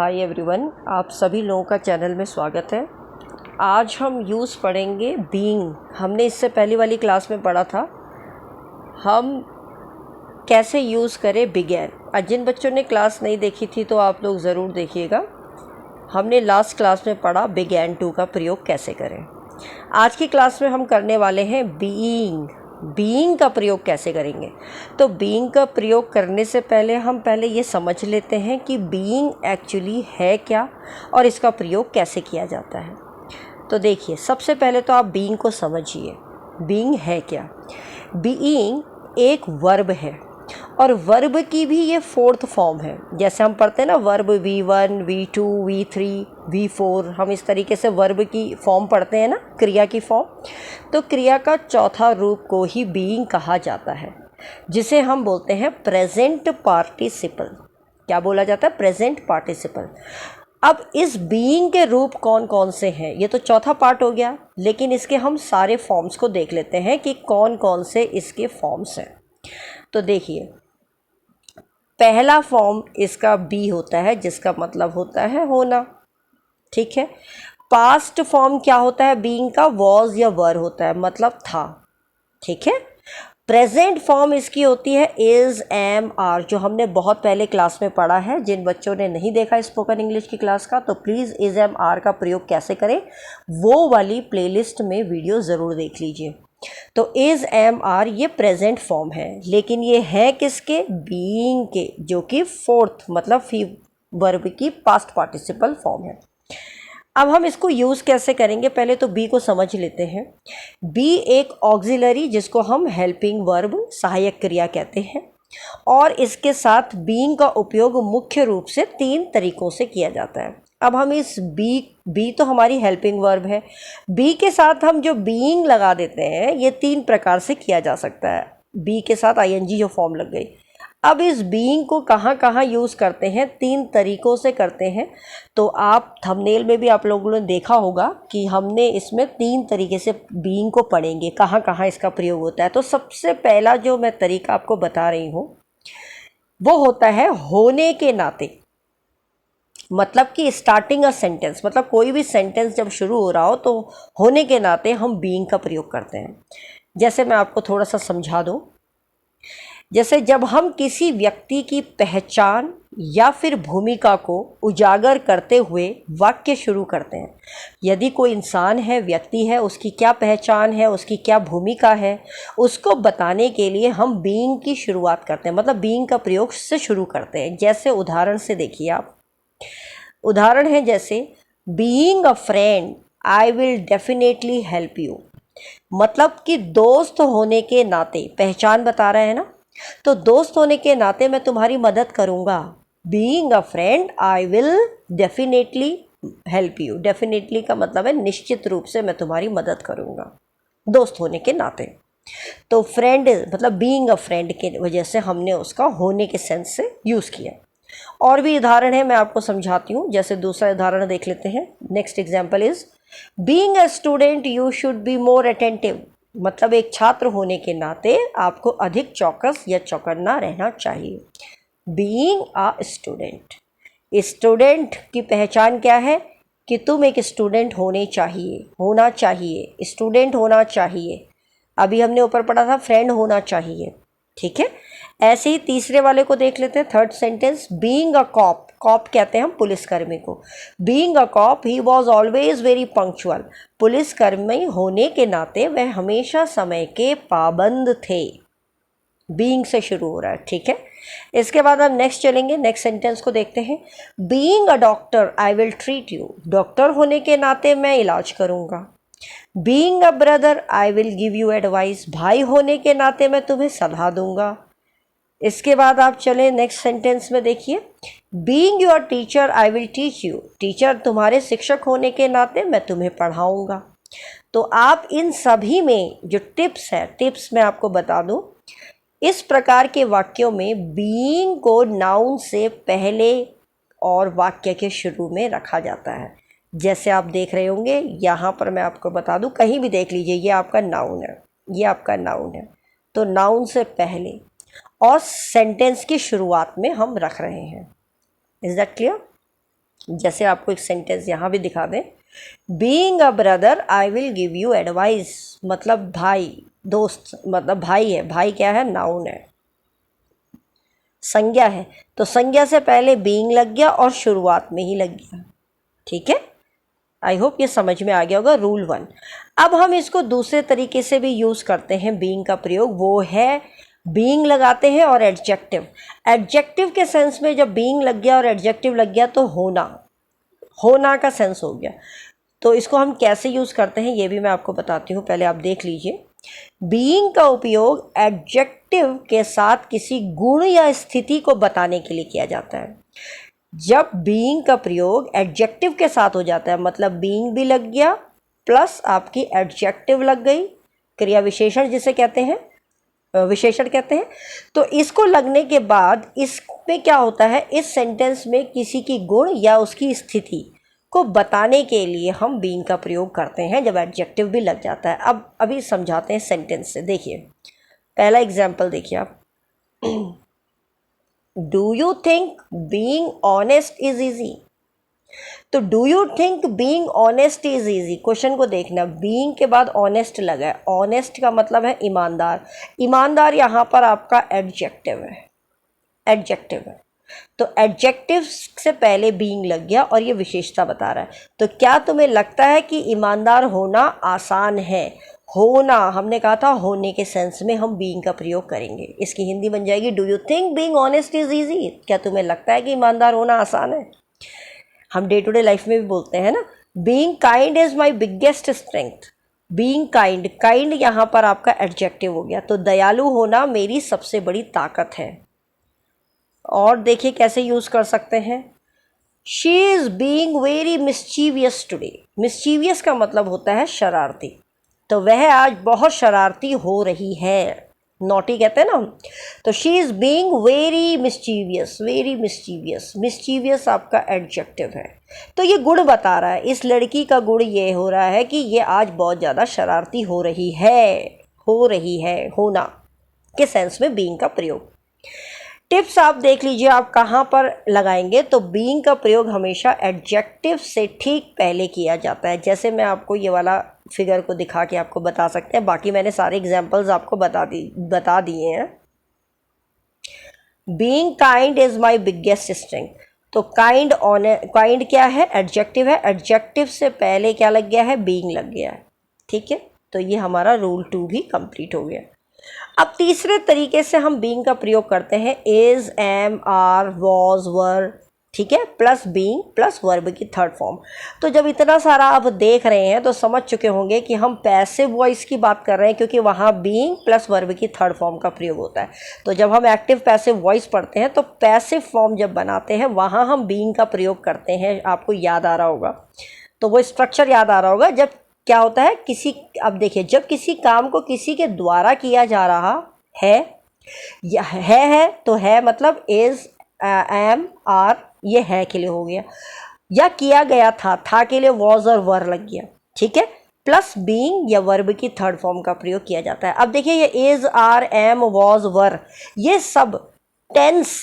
Hi everyone, आप सभी लोगों का चैनल में स्वागत है। आज हम यूज़ पढ़ेंगे बीइंग। हमने इससे पहली वाली क्लास में पढ़ा था हम कैसे यूज़ करें बिगैन। आज जिन बच्चों ने क्लास नहीं देखी थी तो आप लोग ज़रूर देखिएगा। हमने लास्ट क्लास में पढ़ा बिगैन टू का प्रयोग कैसे करें। आज की क्लास में हम करने वाले हैं बीइंग का प्रयोग कैसे करेंगे। तो बीइंग का प्रयोग करने से पहले हम ये समझ लेते हैं कि बीइंग एक्चुअली है क्या और इसका प्रयोग कैसे किया जाता है। तो देखिए, सबसे पहले तो आप बीइंग को समझिए। बीइंग है क्या? बीइंग एक वर्ब है और वर्ब की भी ये फोर्थ फॉर्म है। जैसे हम पढ़ते हैं ना, verb V1, V2, V3, V4, हम इस तरीके से वर्ब की फॉर्म पढ़ते हैं ना, क्रिया की फॉर्म। तो क्रिया का चौथा रूप को ही बीइंग कहा जाता है, जिसे हम बोलते हैं प्रेजेंट पार्टिसिपल। क्या बोला जाता है? Present participle. अब इस बीइंग के रूप कौन कौन से हैं, ये तो चौथा पार्ट हो गया, लेकिन इसके हम सारे फॉर्म्स को देख लेते हैं कि कौन कौन से इसके फॉर्म्स हैं। तो देखिए, पहला फॉर्म इसका बी होता है, जिसका मतलब होता है होना। ठीक है। पास्ट फॉर्म क्या होता है बीइंग का? वॉज या वर होता है, मतलब था। ठीक है। प्रेजेंट फॉर्म इसकी होती है इज, एम, आर, जो हमने बहुत पहले क्लास में पढ़ा है। जिन बच्चों ने नहीं देखा स्पोकन इंग्लिश की क्लास का, तो प्लीज़ इज, एम, आर का प्रयोग कैसे करें वो वाली प्लेलिस्ट में वीडियो ज़रूर देख लीजिए। तो इज, एम, आर ये प्रेजेंट फॉर्म है, लेकिन ये है किसके? बीइंग के, जो कि फोर्थ मतलब वर्ब की पास्ट पार्टिसिपल फॉर्म है। अब हम इसको यूज़ कैसे करेंगे, पहले तो बी को समझ लेते हैं। बी एक ऑक्सिलरी, जिसको हम हेल्पिंग वर्ब, सहायक क्रिया कहते हैं, और इसके साथ बीइंग का उपयोग मुख्य रूप से 3 तरीकों से किया जाता है। अब हम इस बी तो हमारी हेल्पिंग वर्ब है, बी के साथ हम जो बीइंग लगा देते हैं, ये 3 प्रकार से किया जा सकता है। बी के साथ आईएनजी जो फॉर्म लग गई। अब इस बीइंग को कहाँ कहाँ यूज़ करते हैं? 3 तरीकों से करते हैं। तो आप थंबनेल में भी आप लोगों ने देखा होगा कि हमने इसमें 3 तरीके से बीइंग को पढ़ेंगे, कहाँ कहाँ इसका प्रयोग होता है। तो सबसे पहला जो मैं तरीका आपको बता रही हूँ वो होता है होने के नाते। मतलब कि स्टार्टिंग अ सेंटेंस, मतलब कोई भी सेंटेंस जब शुरू हो रहा हो तो होने के नाते हम बीइंग का प्रयोग करते हैं। जैसे मैं आपको थोड़ा सा समझा दूँ। जैसे जब हम किसी व्यक्ति की पहचान या फिर भूमिका को उजागर करते हुए वाक्य शुरू करते हैं। यदि कोई इंसान है, व्यक्ति है, उसकी क्या पहचान है, उसकी क्या भूमिका है, उसको बताने के लिए हम बीइंग की शुरुआत करते हैं, मतलब बीइंग का प्रयोग से शुरू करते हैं। जैसे उदाहरण से देखिए आप, उदाहरण है जैसे being a friend I will definitely help you. मतलब कि दोस्त होने के नाते, पहचान बता रहे हैं ना, तो दोस्त होने के नाते मैं तुम्हारी मदद करूंगा। Being a friend I will definitely help you. Definitely का मतलब है निश्चित रूप से मैं तुम्हारी मदद करूंगा, दोस्त होने के नाते। तो फ्रेंड मतलब बीइंग अ फ्रेंड के वजह से हमने उसका होने के सेंस से यूज़ किया। और भी उदाहरण है, मैं आपको समझाती हूँ। जैसे दूसरा उदाहरण देख लेते हैं। Next example is being a student you should be more attentive. मतलब एक छात्र होने के नाते आपको अधिक चौकस या चौकन्ना रहना चाहिए। बीइंग अ स्टूडेंट, स्टूडेंट की पहचान क्या है? कि तुम एक स्टूडेंट होना चाहिए, स्टूडेंट होना चाहिए। अभी हमने ऊपर पढ़ा था फ्रेंड होना चाहिए। ठीक है। ऐसे ही तीसरे वाले को देख लेते हैं। Third sentence, being a cop, cop कहते हैं हम पुलिसकर्मी को। Being a cop he was always very punctual. पुलिसकर्मी होने के नाते वह हमेशा समय के पाबंद थे। बीइंग से शुरू हो रहा है। ठीक है। इसके बाद हम नेक्स्ट चलेंगे, नेक्स्ट सेंटेंस को देखते हैं। Being a doctor I will treat you. Doctor होने के नाते मैं इलाज करूंगा। Being a brother I will give you advice. भाई होने के नाते मैं तुम्हें सलाह दूंगा। इसके बाद आप चले नेक्स्ट सेंटेंस में, देखिए being your teacher I will teach you. Teacher तुम्हारे शिक्षक होने के नाते मैं तुम्हें पढ़ाऊंगा। तो आप इन सभी में जो टिप्स है, टिप्स मैं आपको बता दूं, इस प्रकार के वाक्यों में बीइंग को नाउन से पहले और वाक्य के शुरू में रखा जाता है। जैसे आप देख रहे होंगे यहाँ पर, मैं आपको बता दूं, कहीं भी देख लीजिए, ये आपका नाउन है, ये आपका नाउन है। तो नाउन से पहले और सेंटेंस की शुरुआत में हम रख रहे हैं। Is that clear? जैसे आपको एक सेंटेंस यहाँ भी दिखा दें, being a brother I will give you advice, मतलब भाई, दोस्त मतलब भाई है। भाई क्या है? नाउन है, संज्ञा है, तो संज्ञा से पहले बीइंग लग गया और शुरुआत में ही लग गया। ठीक है, आई होप ये समझ में आ गया होगा रूल 1। अब हम इसको दूसरे तरीके से भी यूज़ करते हैं बीइंग का प्रयोग, वो है बीइंग लगाते हैं और एडजेक्टिव। एडजेक्टिव के सेंस में जब बीइंग लग गया और एडजेक्टिव लग गया तो होना, होना का सेंस हो गया। तो इसको हम कैसे यूज़ करते हैं ये भी मैं आपको बताती हूँ, पहले आप देख लीजिए। बीइंग का उपयोग एडजेक्टिव के साथ किसी गुण या स्थिति को बताने के लिए किया जाता है। जब बीइंग का प्रयोग एडजेक्टिव के साथ हो जाता है, मतलब बीइंग भी लग गया प्लस आपकी एडजेक्टिव लग गई, क्रिया विशेषण जिसे कहते हैं, विशेषण कहते हैं, तो इसको लगने के बाद इसमें क्या होता है, इस सेंटेंस में किसी की गुण या उसकी स्थिति को बताने के लिए हम बीइंग का प्रयोग करते हैं जब एडजेक्टिव भी लग जाता है। अब अभी समझाते हैं सेंटेंस से। देखिए पहला एग्जाम्पल देखिए आप, do you think being honest is easy. तो do you think being honest is easy, question को देखना, बीइंग के बाद ऑनेस्ट लगा है, ऑनेस्ट का मतलब है ईमानदार, ईमानदार यहाँ पर आपका एडजेक्टिव है, एडजेक्टिव है, तो एडजेक्टिव से पहले बीइंग लग गया और ये विशेषता बता रहा है। तो क्या तुम्हें लगता है कि ईमानदार होना आसान है? होना, हमने कहा था होने के सेंस में हम बीइंग का प्रयोग करेंगे। इसकी हिंदी बन जाएगी do you think being honest is easy, क्या तुम्हें लगता है कि ईमानदार होना आसान है? हम डे टू डे लाइफ में भी बोलते हैं ना, being kind is my biggest strength. Being kind, kind यहाँ पर आपका एडजेक्टिव हो गया, तो दयालु होना मेरी सबसे बड़ी ताकत है। और देखिए कैसे यूज कर सकते हैं, she is being very mischievous today. Mischievous का मतलब होता है शरारती, तो वह आज बहुत शरारती हो रही है, नॉटी कहते हैं ना हम। तो she is being very mischievous, very mischievous, mischievous आपका एडजेक्टिव है, तो ये गुण बता रहा है, इस लड़की का गुण ये हो रहा है कि ये आज बहुत ज़्यादा शरारती हो रही है, होना के सेंस में बीइंग का प्रयोग। टिप्स आप देख लीजिए आप कहाँ पर लगाएंगे, तो बीइंग का प्रयोग हमेशा एडजेक्टिव से ठीक पहले किया जाता है। जैसे मैं आपको ये वाला फिगर को दिखा के आपको बता सकते हैं, बाकी मैंने सारे एग्जांपल्स आपको बता दिए हैं। Being kind is my biggest strength, तो काइंड काइंड क्या है? एडजेक्टिव है, एडजेक्टिव से पहले क्या लग गया है? बीइंग लग गया है। ठीक है, तो ये हमारा रूल 2 भी कंप्लीट हो गया। अब तीसरे तरीके से हम बीइंग का प्रयोग करते हैं, इज, एम, आर, वॉज, वर, ठीक है, प्लस बीइंग प्लस वर्ब की थर्ड फॉर्म। तो जब इतना सारा आप देख रहे हैं तो समझ चुके होंगे कि हम पैसिव वॉइस की बात कर रहे हैं, क्योंकि वहाँ बीइंग प्लस वर्ब की थर्ड फॉर्म का प्रयोग होता है। तो जब हम एक्टिव पैसिव वॉइस पढ़ते हैं तो पैसिव फॉर्म जब बनाते हैं वहाँ हम बीइंग का प्रयोग करते हैं। आपको याद आ रहा होगा, तो वो स्ट्रक्चर याद आ रहा होगा। जब क्या होता है किसी, अब देखिए, जब किसी काम को किसी के द्वारा किया जा रहा है या है तो है मतलब इज, एम, आर, ये है के लिए हो गया, या किया गया था के लिए वॉज और वर लग गया। ठीक है, प्लस बीइंग या वर्ब की थर्ड फॉर्म का प्रयोग किया जाता है। अब देखिए ये इज, आर, एम, वॉज, वर, ये सब टेंस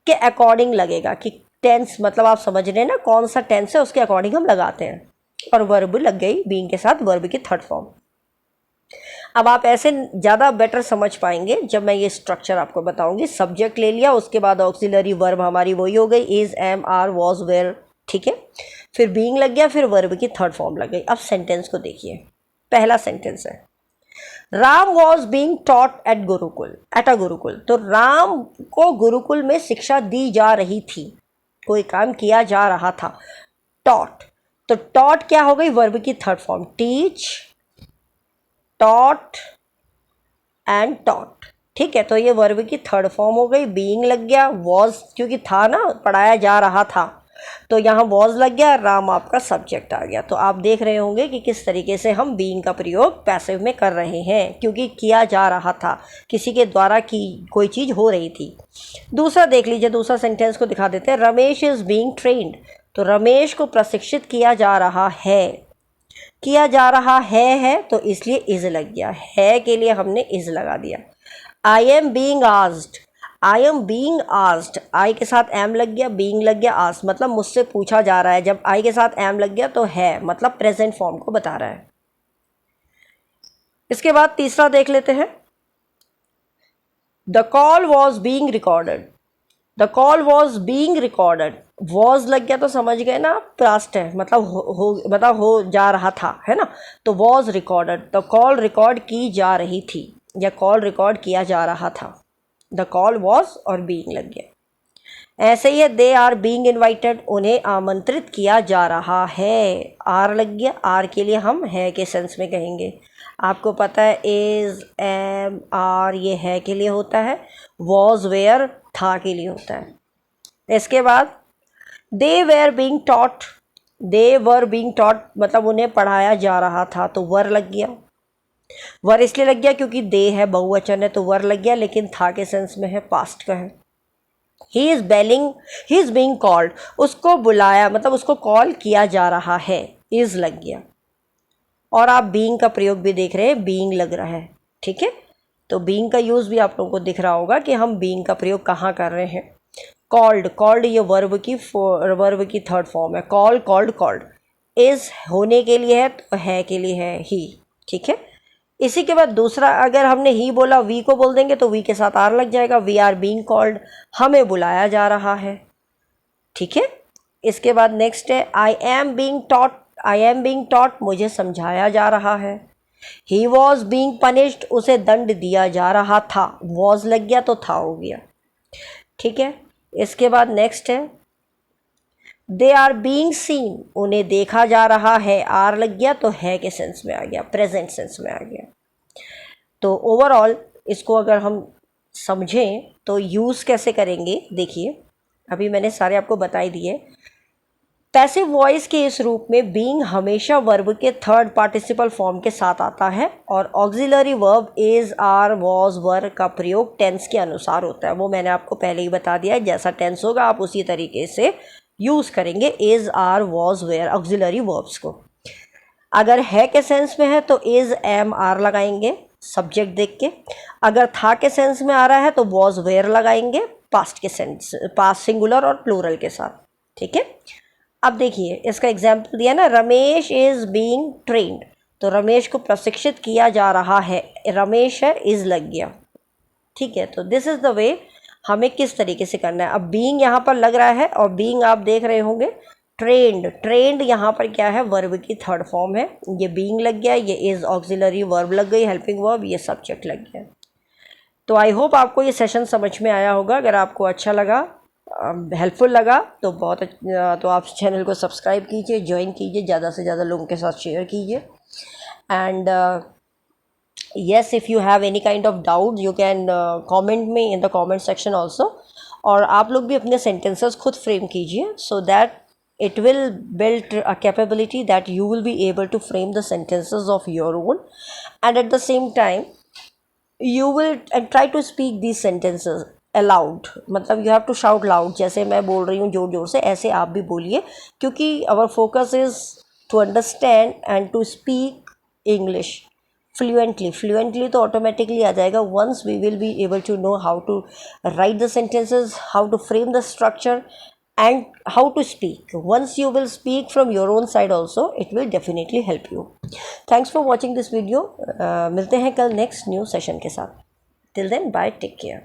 के अकॉर्डिंग लगेगा, कि टेंस मतलब आप समझ रहे हैं ना कौन सा टेंस है, उसके अकॉर्डिंग हम लगाते हैं। और वर्ब लग गई बीइंग के साथ वर्ब की थर्ड फॉर्म। अब आप ऐसे ज़्यादा बेटर समझ पाएंगे जब मैं ये स्ट्रक्चर आपको बताऊंगी। सब्जेक्ट ले लिया, उसके बाद ऑक्सिलरी वर्ब हमारी वही हो गई, is, am, are, was, were, ठीक है, फिर बीइंग लग गया, फिर वर्ब की थर्ड फॉर्म लग गई। अब सेंटेंस को देखिए, पहला सेंटेंस है, Ram was being taught at Gurukul, at a Gurukul. तो राम को गुरुकुल में शिक्षा दी जा रही थी, कोई काम किया जा रहा था, टॉट। तो टॉट क्या हो गई? वर्ब की third form, teach, taught and taught. ठीक है, तो ये वर्ब की थर्ड फॉर्म हो गई। बीइंग लग गया, वॉज क्योंकि था ना, पढ़ाया जा रहा था, तो यहाँ वॉज लग गया, राम आपका सब्जेक्ट आ गया। तो आप देख रहे होंगे कि किस तरीके से हम बीइंग का प्रयोग पैसिव में कर रहे हैं, क्योंकि किया जा रहा था, किसी के द्वारा की कोई चीज़ हो रही थी। दूसरा देख लीजिए, दूसरा सेंटेंस को दिखा देते हैं, रमेश इज़ बीइंग ट्रेन्ड। तो रमेश को प्रशिक्षित किया जा रहा है, किया जा रहा है तो इसलिए इज लग गया, है के लिए हमने इज लगा दिया। I am being asked, I am being asked, I के साथ एम लग गया, बीइंग लग गया, आस्क्ड मतलब मुझसे पूछा जा रहा है। जब आई के साथ एम लग गया तो है मतलब प्रेजेंट फॉर्म को बता रहा है। इसके बाद तीसरा देख लेते हैं, the call was being recorded. The call was being recorded, was लग गया तो समझ गए ना, पास्ट है मतलब हो जा रहा था, है ना। तो was recorded, the call record की जा रही थी या कॉल रिकॉर्ड किया जा रहा था। द कॉल वॉज और बीइंग लग गया। ऐसे ही है, दे आर बीइंग इन्वाइटेड, उन्हें आमंत्रित किया जा रहा है। आर लग गया, आर के लिए हम है के सेंस में कहेंगे। आपको पता है इज, एम, आर ये है के लिए होता है, वॉज, वेयर था के लिए होता है। इसके बाद they were being taught, they were being taught मतलब उन्हें पढ़ाया जा रहा था, तो वर लग गया। वर इसलिए लग गया क्योंकि दे है, बहुवचन है, तो वर लग गया, लेकिन था के सेंस में है, पास्ट का है। He is belling, he is being called, उसको बुलाया मतलब उसको कॉल किया जा रहा है, इज लग गया। और आप बीइंग का प्रयोग भी देख रहे हैं, बीइंग लग रहा है, ठीक है। तो बीइंग का यूज़ भी आप लोगों को दिख रहा होगा कि हम बीइंग का प्रयोग कहाँ कर रहे हैं। कॉल्ड, कॉल्ड ये वर्ब की थर्ड फॉर्म है, कॉल, कॉल्ड, कॉल्ड। इज होने के लिए है तो है के लिए है ही, ठीक है। इसी के बाद दूसरा, अगर हमने ही बोला वी को बोल देंगे तो वी के साथ आर लग जाएगा, वी आर बीइंग कॉल्ड, हमें बुलाया जा रहा है, ठीक है। इसके बाद नेक्स्ट है, आई am being taught, I am being taught मुझे समझाया जा रहा है। ही वॉज बीइंग पनिश्ड, उसे दंड दिया जा रहा था, वॉज लग गया तो था हो गया, ठीक है। इसके बाद नेक्स्ट है, दे आर बीइंग सीन, उन्हें देखा जा रहा है, आर लग गया तो है के सेंस में आ गया, प्रेजेंट सेंस में आ गया। तो ओवरऑल इसको अगर हम समझें तो यूज़ कैसे करेंगे, देखिए अभी मैंने सारे आपको बता ही दिए। पैसिव वॉइस के इस रूप में बीइंग हमेशा वर्ब के थर्ड पार्टिसिपल फॉर्म के साथ आता है और auxiliary verb is, are, was, were का प्रयोग टेंस के अनुसार होता है। वो मैंने आपको पहले ही बता दिया है, जैसा टेंस होगा आप उसी तरीके से यूज़ करेंगे is, are, was, were auxiliary verbs को। अगर है के सेंस में है तो इज, एम, आर लगाएंगे सब्जेक्ट देख के। अगर था के सेंस में आ रहा है तो वॉज, वेयर लगाएंगे पास्ट के सेंस, पास्ट सिंगुलर और प्लूरल के साथ, ठीक है। अब देखिए इसका एग्जाम्पल दिया ना, रमेश इज बीइंग ट्रेन्ड, तो रमेश को प्रशिक्षित किया जा रहा है, रमेश है, इज लग गया, ठीक है। तो दिस इज द वे हमें किस तरीके से करना है। अब बीइंग यहाँ पर लग रहा है और बीइंग आप देख रहे होंगे ट्रेंड, ट्रेंड यहाँ पर क्या है, वर्ब की थर्ड फॉर्म है, ये बीइंग लग गया, ये इज ऑक्सिलरी वर्ब लग गई, हेल्पिंग वर्ब, ये सब्जेक्ट लग गया। तो आई होप आपको ये सेशन समझ में आया होगा। अगर आपको अच्छा लगा, हेल्पफुल लगा तो तो आप चैनल को सब्सक्राइब कीजिए, ज्वाइन कीजिए, ज़्यादा से ज़्यादा लोगों के साथ शेयर कीजिए। And yes, if you have any kind of doubt you can comment me in the comment section also। और आप लोग भी अपने sentences खुद फ्रेम कीजिए so that it will build a capability that you will be able to frame the sentences of your own, and at the same time you will try to speak these sentences aloud, मतलब you have to shout loud, जैसे मैं बोल रही हूँ जोर जोर से ऐसे आप भी बोलिए, क्योंकि our focus is to understand and to speak English fluently तो automatically आ जाएगा once we will be able to know how to write the sentences, how to frame the structure and how to speak. Once you will speak from your own side also, it will definitely help you. Thanks for watching this video. मिलते हैं कल next new session के साथ. Till then, bye, take care.